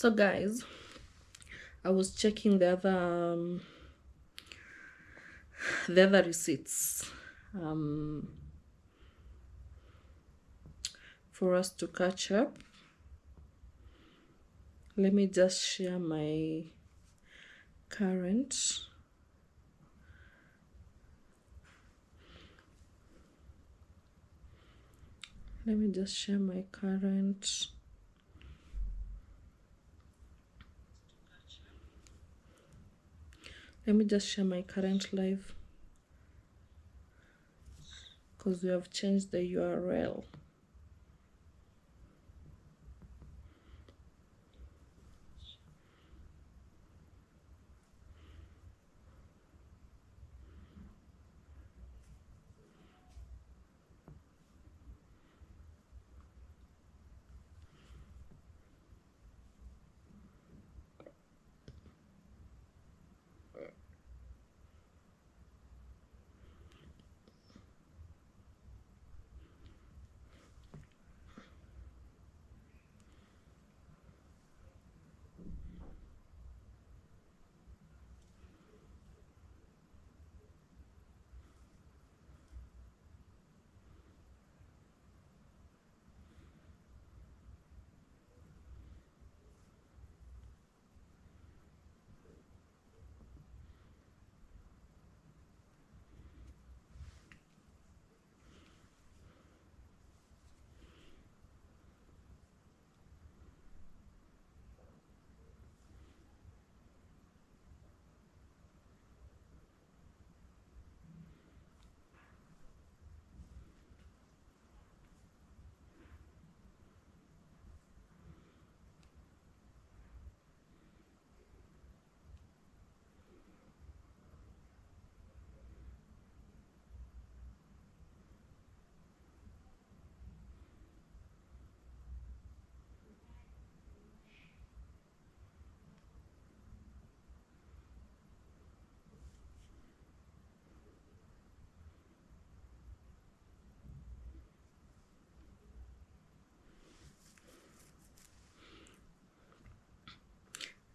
So guys, I was checking the other receipts for us to catch up. Let me just share my current. Let me just share my current. Let me just share my current live because we have changed the URL.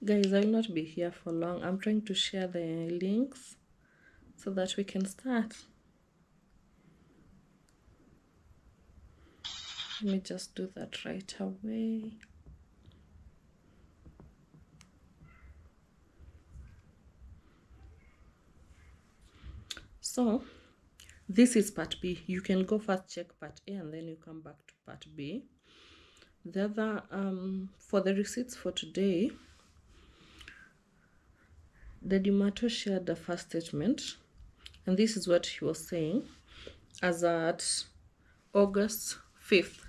Guys, I will not be here for long. I'm trying to share the links so that we can start. Let me just do that right away. So this is part B. You can go first check part A and then you come back to part B. The other for the receipts for today, the MARTO shared the first statement, and this is what he was saying as at August 5th.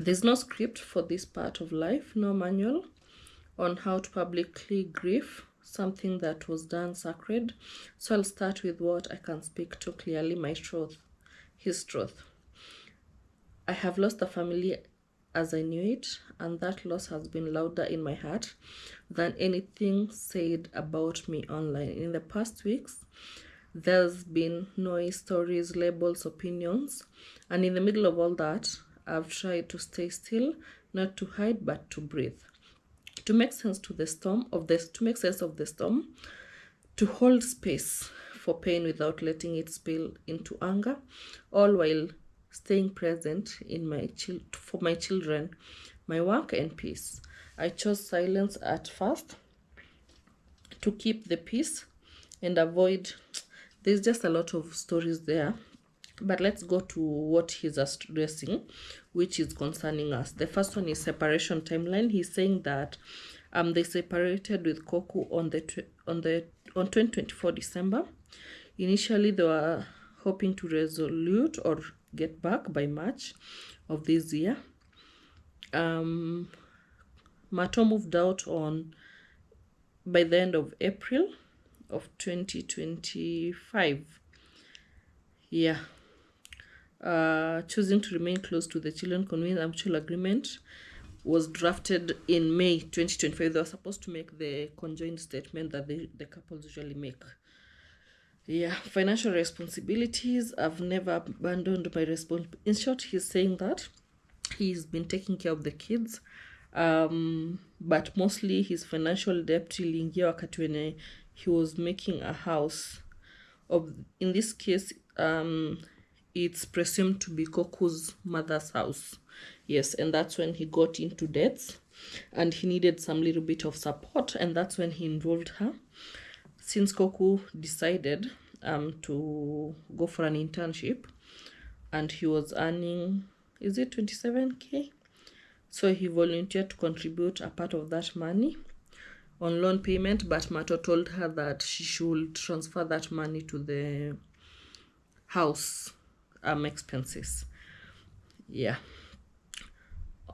There's no script for this part of life, no manual on how to publicly grieve something that was done sacred. So I'll start with what I can speak to clearly, my truth, his truth. I have lost a family as I knew it, and that loss has been louder in my heart than anything said about me online. In the past weeks, there's been noise, stories, labels, opinions, and in the middle of all that, I've tried to stay still, not to hide, but to breathe, to make sense of the storm, to hold space for pain without letting it spill into anger, all while staying present in for my children, my work, and peace. I chose silence at first to keep the peace and avoid. There's just a lot of stories there, but let's go to what he's addressing, which is concerning us. The first one is separation timeline. He's saying that they separated with KOKU on 2024 December. Initially, they were hoping to resolve or get back by March of this year. MARTO moved out by the end of April of 2025. Yeah. Choosing to remain close to the children, convened a mutual agreement was drafted in May 2025. They were supposed to make the conjoined statement that the couples usually make. Yeah, financial responsibilities. I've never abandoned my responsibility. In short, he's saying that he's been taking care of the kids, but mostly his financial debt iliingia wakati when he was making a house of, in this case, it's presumed to be Koku's mother's house. Yes, and that's when he got into debts and he needed some little bit of support, and that's when he involved her. Since Koku decided to go for an internship and he was earning, is it 27k? So he volunteered to contribute a part of that money on loan payment, but Marto told her that she should transfer that money to the house expenses. Yeah.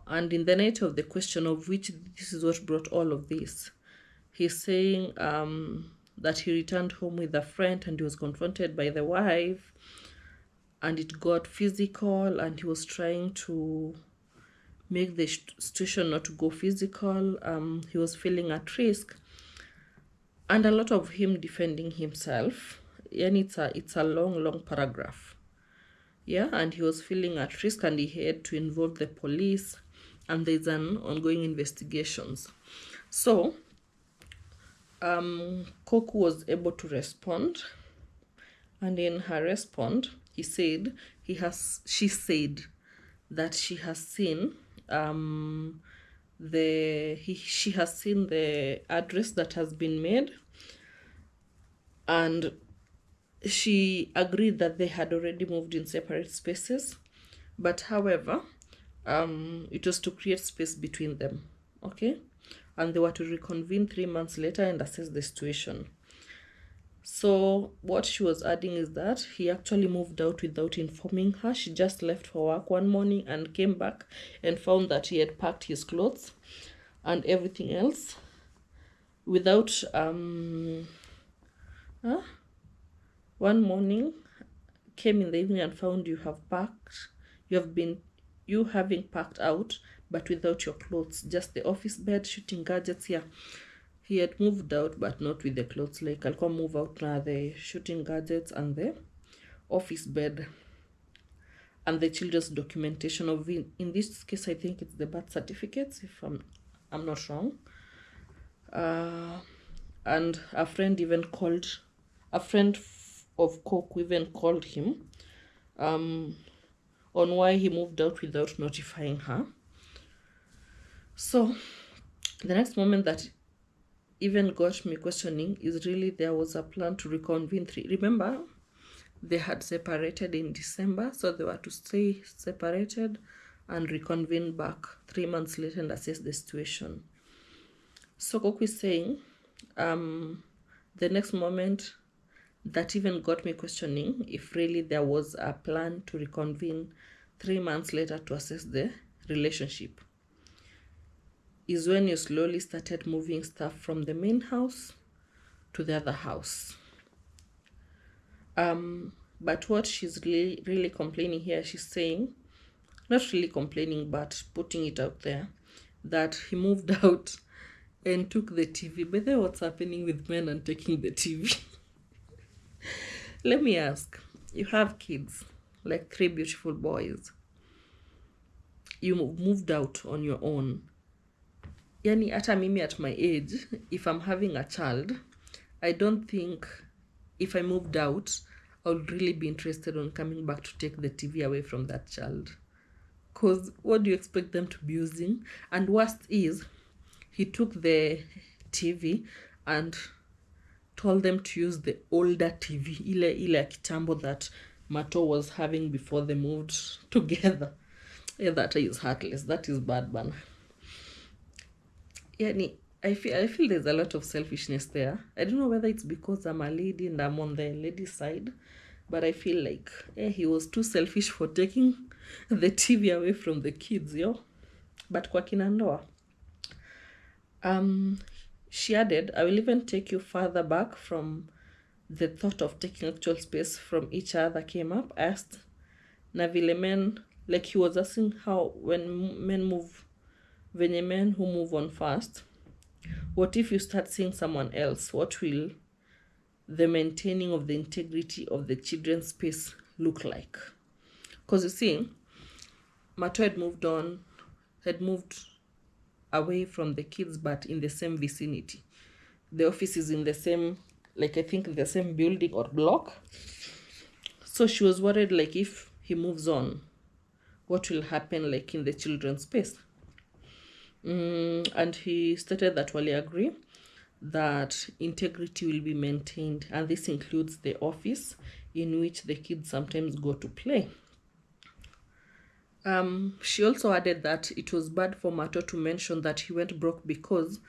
And in the night of the question of which this is what brought all of this, he's saying that he returned home with a friend and he was confronted by the wife and it got physical, and he was trying to make the situation not to go physical. He was feeling at risk, and a lot of him defending himself. And it's a long paragraph. Yeah, and he was feeling at risk and he had to involve the police, and there's an ongoing investigations. So Koku was able to respond, and in her response she said that she has seen she has seen the address that has been made, and she agreed that they had already moved in separate spaces, but however it was to create space between them. Okay, and they were to reconvene 3 months later and assess the situation. So what she was adding is that he actually moved out without informing her. She just left for work one morning and came back and found that he had packed his clothes and everything else without one morning, came in the evening and found you having packed out, but without your clothes, just the office bed, shooting gadgets. Yeah, he had moved out but not with the clothes. Like alikuwa move out na the shooting gadgets and the office bed and the children's documentation of it. In this case I think it's the birth certificates, if I'm not wrong. And a friend of Koku even called him on why he moved out without notifying her. So the next moment that even got me questioning is really there was a plan to reconvene. Remember, they had separated in December, so they were to stay separated and reconvene back 3 months later and assess the situation. So Koku is saying the next moment that even got me questioning if really there was a plan to reconvene 3 months later to assess the relationship is when you slowly started moving stuff from the main house to the other house. But what she's really complaining here, she's saying, not really complaining but putting it out there, that he moved out and took the TV. But then what's happening with men and taking the TV? Let me ask, you have kids, like 3 beautiful boys, you moved out on your own. Yani hata mimi at my age, if I'm having a child, I don't think if I moved out I would really be interested on coming back to take the TV away from that child, because what do you expect them to be using? And worst is, he took the TV and told them to use the older TV, ile kitambo that Marto was having before they moved together. Yeah, that is heartless. That is bad, man. Yani, I feel there's a lot of selfishness there. I don't know whether it's because I'm a lady and I'm on the lady's side, but I feel like he was too selfish for taking the TV away from the kids, yo. But kwa KINA NDOA, she added, I will even take you further back from the thought of taking actual space from each other came up. Asked na vile men, like he was asking how when men move, venye men who move on fast, what if you start seeing someone else? What will the maintaining of the integrity of the children's space look like? Because you see, MARTO had moved away from the kids, but in the same vicinity. The office is in the same, like I think the same building or block. So she was worried, like if he moves on, what will happen like in the children's space. And he stated that while he agree that integrity will be maintained, and this includes the office in which the kids sometimes go to play. She also added that it was bad for MARTO to mention that he went broke because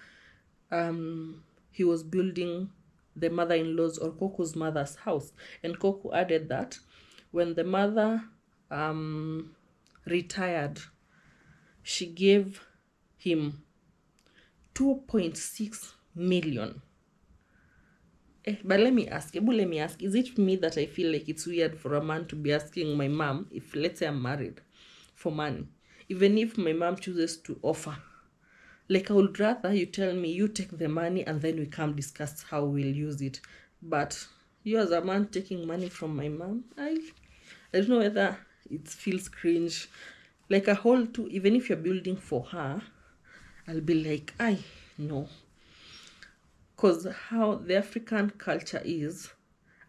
he was building the mother-in-law's or KOKU's mother's house. And KOKU added that when the mother retired, she gave him 2.6 million. But let me ask, is it me that I feel like it's weird for a man to be asking my mom, if let's say I'm married, for money, even if my mom chooses to offer? Like, I would rather you tell me, you take the money and then we come discuss how we'll use it. But you as a man taking money from my mom, I don't know whether it feels cringe. Like a whole two, even if you're building for her, I'll be like, no. Because how the African culture is,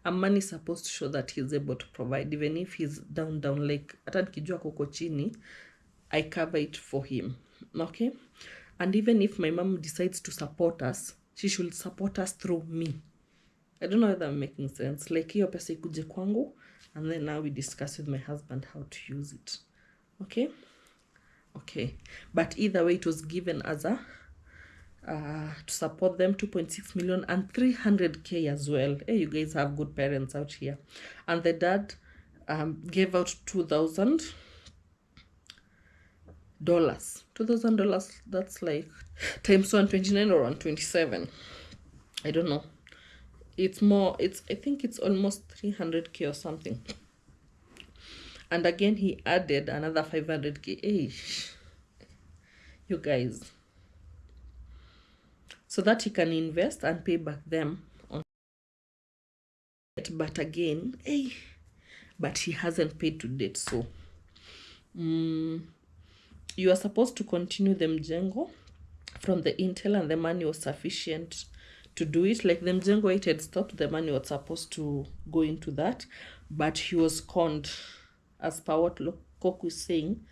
a man is supposed to show that he's able to provide, even if he's down, like, hata nikijua koko chini, I cover it for him, okay? And even if my mom decides to support us, she should support us through me. I don't know whether I'm making sense. Like, hiyo pesa ikuje kwangu, and then now we discuss with my husband how to use it, okay? Okay, but either way, it was given as a to support them, 2.6 million and 300k as well. Hey, you guys have good parents out here. And the dad gave out $2,000. $2,000, that's like times 129 or 127. I don't know. It's more, I think it's almost 300k or something. And again, he added another 500k. Hey, you guys, so that he can invest and pay back them on it. But again, but he hasn't paid to date. So you are supposed to continue the mjengo from the intel, and the money was sufficient to do it. Like, the mjengo, it had stopped, the money was supposed to go into that, but he was conned, as per what KOKU is saying,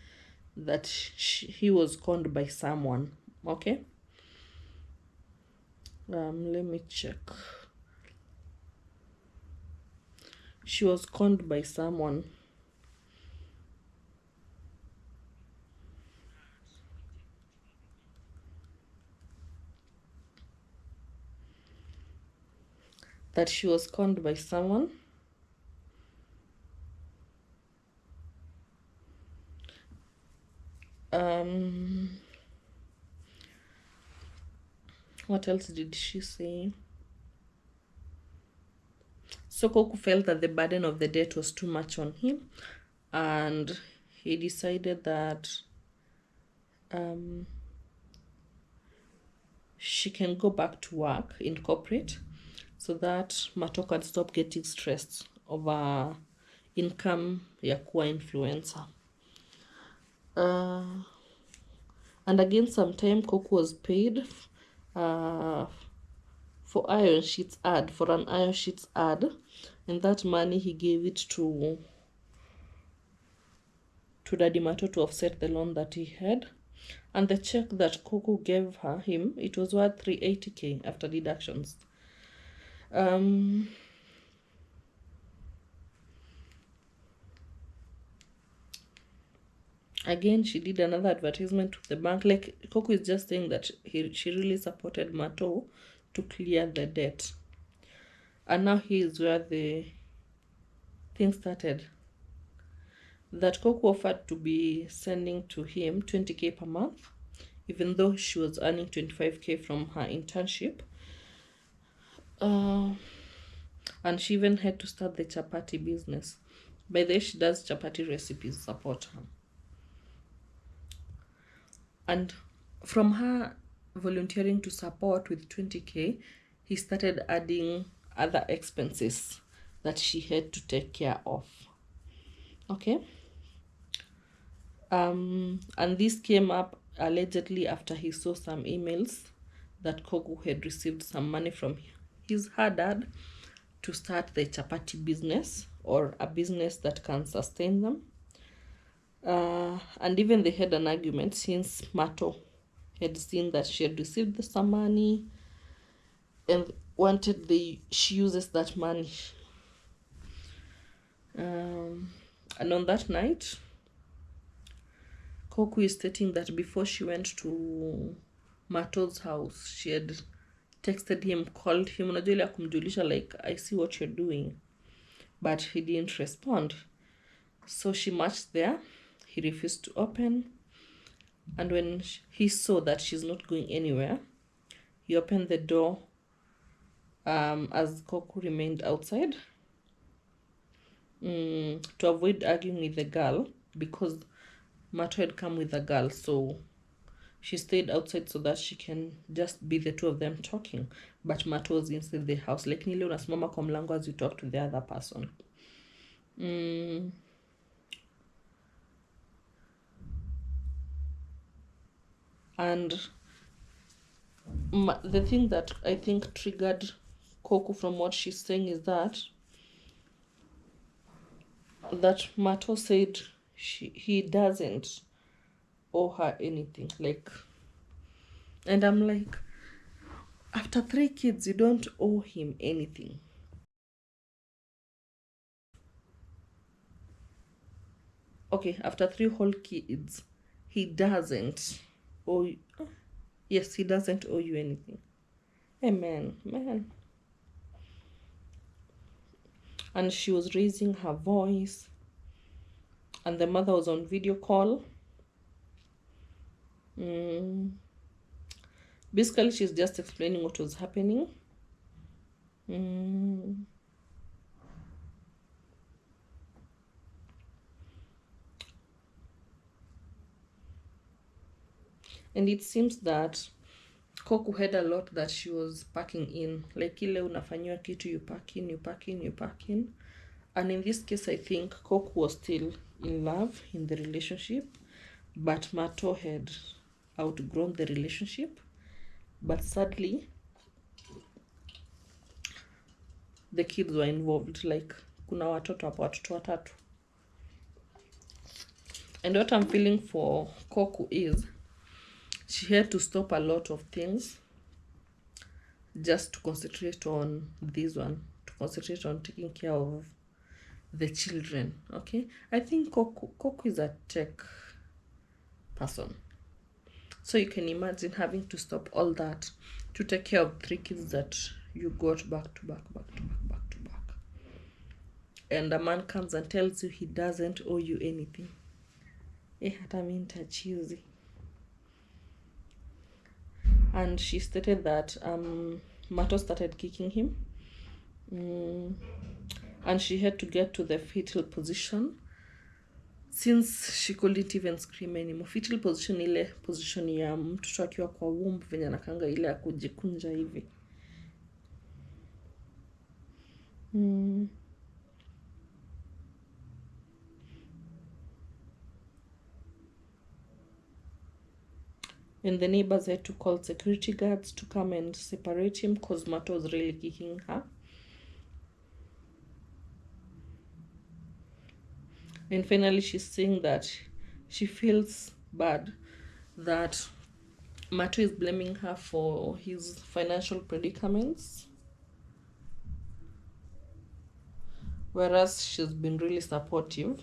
that he was conned by someone, okay? Let me check. She was conned by someone. That she was conned by someone. What else did she say? So KOKU felt that the burden of the debt was too much on him, and he decided that she can go back to work in corporate, so that MARTO can stop getting stressed over income ya kuwa influencer. And again, sometime KOKU was paid for iron sheets ad, for an iron sheets ad, and that money he gave it to Daddy MARTO to offset the loan that he had. And the check that KOKU gave him, it was worth 380k after deductions. Again, she did another advertisement to the bank. Like, KOKU is just saying that she really supported MARTO to clear the debt. And now here's where the thing started. That KOKU offered to be sending to him 20k per month, even though she was earning 25k from her internship. And she even had to start the chapati business. By the way, she does chapati recipes, support her. And from her volunteering to support with 20k, he started adding other expenses that she had to take care of, okay? And this came up allegedly after he saw some emails that KOKU had received some money from her dad to start the chapati business, or a business that can sustain them. And even they had an argument since MARTO had seen that she had received some money and wanted she uses that money. And on that night, KOKU is stating that before she went to MARTO's house, she had texted him, called him, unajua ile kumjulisha like, I see what you're doing, but he didn't respond. So she marched there. He refused to open, and when he saw that she's not going anywhere, he opened the door as KOKU remained outside to avoid arguing with the girl, because MARTO had come with a girl, so she stayed outside so that she can just be the two of them talking. But MARTO was inside the house, like nile unasimama kwa mlango as you talk to the other person. And the thing that I think triggered KOKU from what she's saying is that MARTO said he doesn't owe her anything. Like, and I'm like, after 3 kids, you don't owe him anything. Okay, after 3 whole kids, he doesn't owe you. Yes, he doesn't owe you anything. Hey, man. And she was raising her voice, and the mother was on video call. Basically, she's just explaining what was happening. And it seems that KOKU had a lot that she was packing in, like ile unafanyiwa kitu, you pack in. And in this case, I think KOKU was still in love in the relationship, but MARTO had outgrown the relationship. But sadly, the kids were involved, like kuna watoto watatu. And what I'm feeling for KOKU is she had to stop a lot of things just to concentrate on this one, to concentrate on taking care of the children. Okay, I think KOKU is a tech person, so you can imagine having to stop all that to take care of 3 kids that you got back to back, and a man comes and tells you he doesn't owe you anything. Hata mimi nitachizi. And she stated that MARTO started kicking him, and she had to get to the fetal position since she couldn't even scream anymore. Fetal position, ile position ya mtoto akiwa kwa womb, venye anakanga ile ya kujikunja hivi. And the neighbors had to call security guards to come and separate him because MARTO was really kicking her. And finally, she's saying that she feels bad that MARTO is blaming her for his financial predicaments, whereas she's been really supportive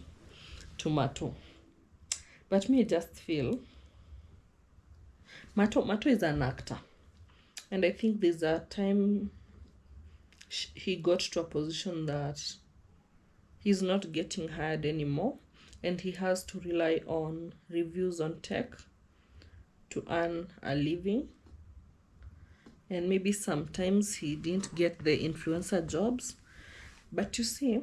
to MARTO. But me, I just feel MARTO is an actor, and I think there's a time he got to a position that he's not getting hired anymore, and he has to rely on reviews on tech to earn a living. And maybe sometimes he didn't get the influencer jobs, but you see,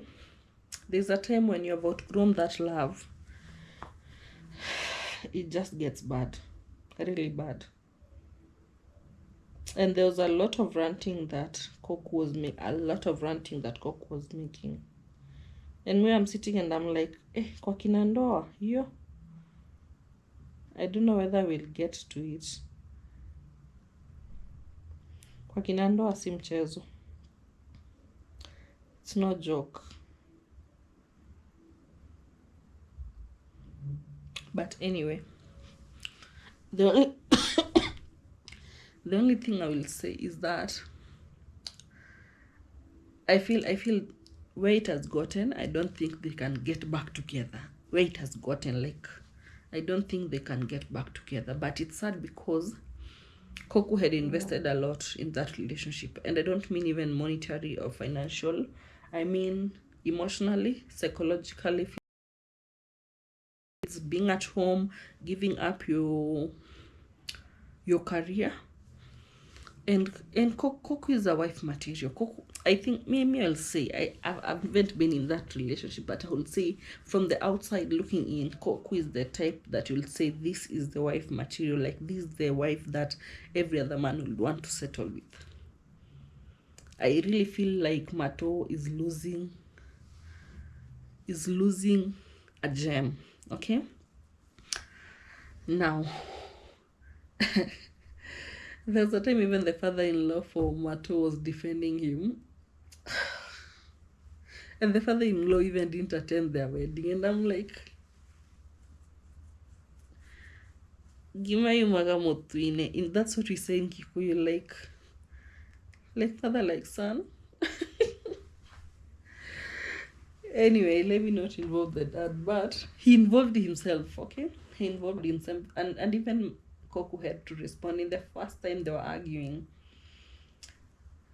there's a time when you've outgrown that love, it just gets bad, really bad. And there was a lot of ranting that KOKU was making. And when I'm sitting and I'm like, kwa KINA NDOA, yo. I don't know whether we'll get to it. Kwa kina ndoa si mchezo. It's no joke. But anyway, the only the only thing I will say is that I feel where it has gotten, I don't think they can get back together. Where it has gotten, like, I don't think they can get back together. But it's sad because KOKU had invested a lot in that relationship, and I don't mean even monetary or financial. I mean emotionally, psychologically. It's being at home, giving up your career. And KOKU is a wife material. KOKU, I think, maybe I'll say, I haven't been in that relationship, but I will say from the outside looking in, KOKU is the type that you'll say this is the wife material, like this is the wife that every other man would want to settle with. I really feel like MARTO is losing a gem. Okay, now there's a time even the father-in-law for MARTO was defending him, and the father-in-law even didn't attend their wedding, and I'm like, and that's what we say in Kikuyu, like father, like son. Anyway, let me not involve the dad, but he involved himself. Okay, he involved himself, and even KOKU had to respond in the first time they were arguing.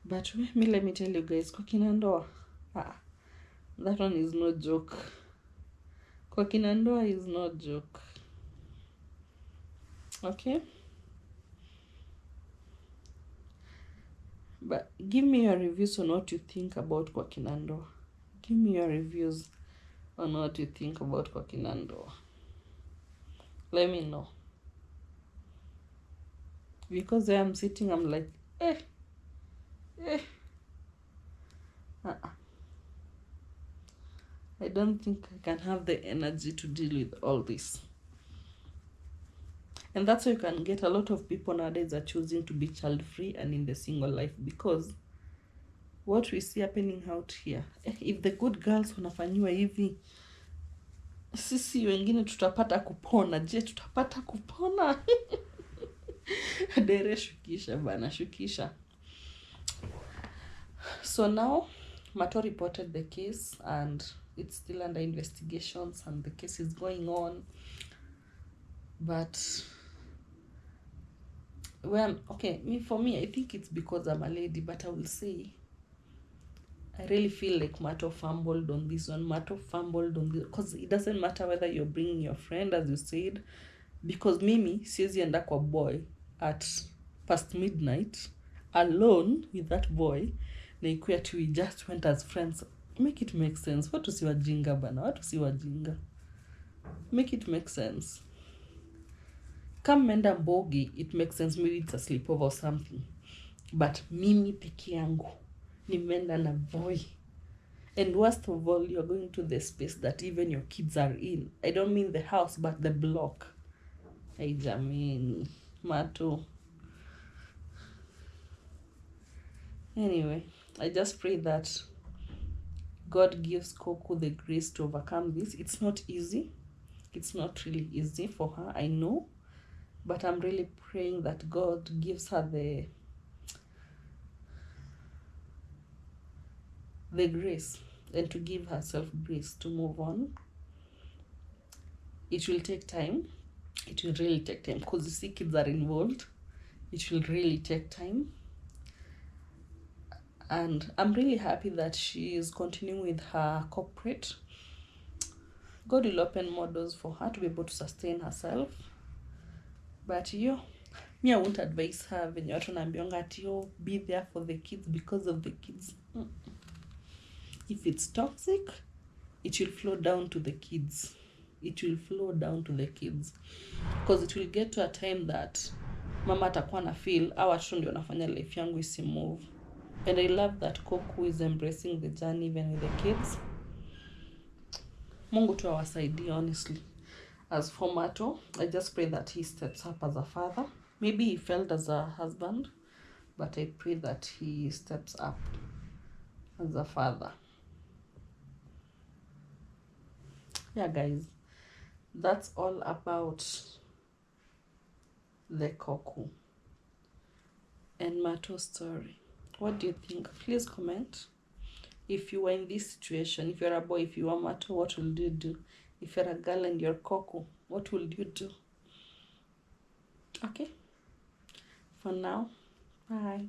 But let me tell you guys, kwa kina ndoa, that one is no joke. Kwa kina ndoa is no joke. Okay, but give me your reviews on what you think about kwa kina ndoa. Give me your reviews on what you think about kwa kina ndoa. Let me know. Because where I'm sitting, I'm like, I don't think I can have the energy to deal with all this. And that's why you can get a lot of people nowadays are choosing to be child-free and in the single life, because what we see happening out here, if the good girls wanafanyiwa hivi, sisi wengine tutapata kupona. Je, tutapata kupona? Dere shukisha bana, shukisha. So now MARTO reported the case and it's still under investigations and the case is going on. But for me, I think it's because I'm a lady, but I will say I really feel like MARTO fumbled on this one. MARTO fumbled on this, because it doesn't matter whether you're bringing your friend, as you said, because mimi siwezi enda kwa boy at past midnight alone with that boy na ikuwe ati we just went as friends. Make it make sense. Watu si wajinga bana, watu si wajinga. Make it make sense. Kama menda mbogi, it makes sense, maybe it's a sleepover or something. But mimi peke yangu nimeenda na boy, and worst of all, you're going to the space that even your kids are in. I don't mean the house, but the block. Hey jamani, MARTO. Anyway, I just pray that God gives KOKU the grace to overcome this. It's not easy. It's not really easy for her, I know. But I'm really praying that God gives her the grace, and to give herself grace to move on. It will take time. It will really take time, because you see kids are involved. It will really take time. And I'm really happy that she is continuing with her corporate. God will open more doors for her to be able to sustain herself. But me, I won't advise her when you're to be there for the kids because of the kids. If it's toxic, it will flow down to the kids. It will flow down to the kids. Because it will get to a time that mama atakuwa na feel, watoto ndio wanafanya life yangu isi move. And I love that KOKU is embracing the journey even with the kids. Mungu tu awasaidie, honestly. As for Marto, I just pray that he steps up as a father. Maybe he failed as a husband, but I pray that he steps up as a father. Yeah, guys, that's all about the KOKU and Marto's story. What do you think? Please comment. If you were in this situation, if you're a boy, if you are Marto, what will you do? If you're a girl and you're KOKU, what will you do? Okay, for now, bye.